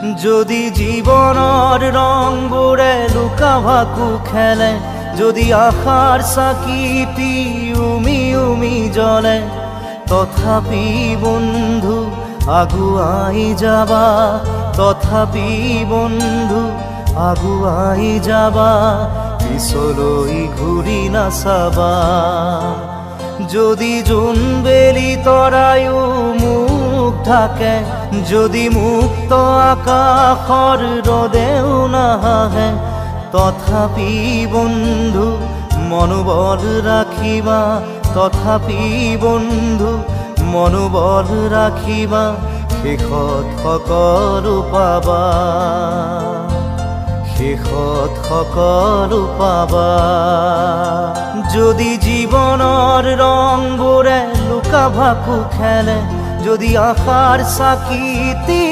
যদি জীবনৰ ৰংবোৰে লুকা ভাকু খেলে, যদি আশাৰ চাকিটি উমি উমি জ্বলে, তথাপি বন্ধু আগুৱাই যাবা, তথাপি বন্ধু আগুৱাই যাবা, পিছলৈ ঘূৰি নাচাবা। যদি জোনবেলি তৰায়ো মুখ ঢাকে, যদি মুক্ত আকাশৰ ৰদেও নাহে, তথাপি বন্ধু মনোবল ৰাখিবা, তথাপি বন্ধু মনোবল ৰাখিবা, শেষত সকলো পাবা, শেষত সকলো পাবা। যদি জীৱনৰ ৰংবোৰে লুকা ভাকু খেলে, যদি আশাৰ চাকিটি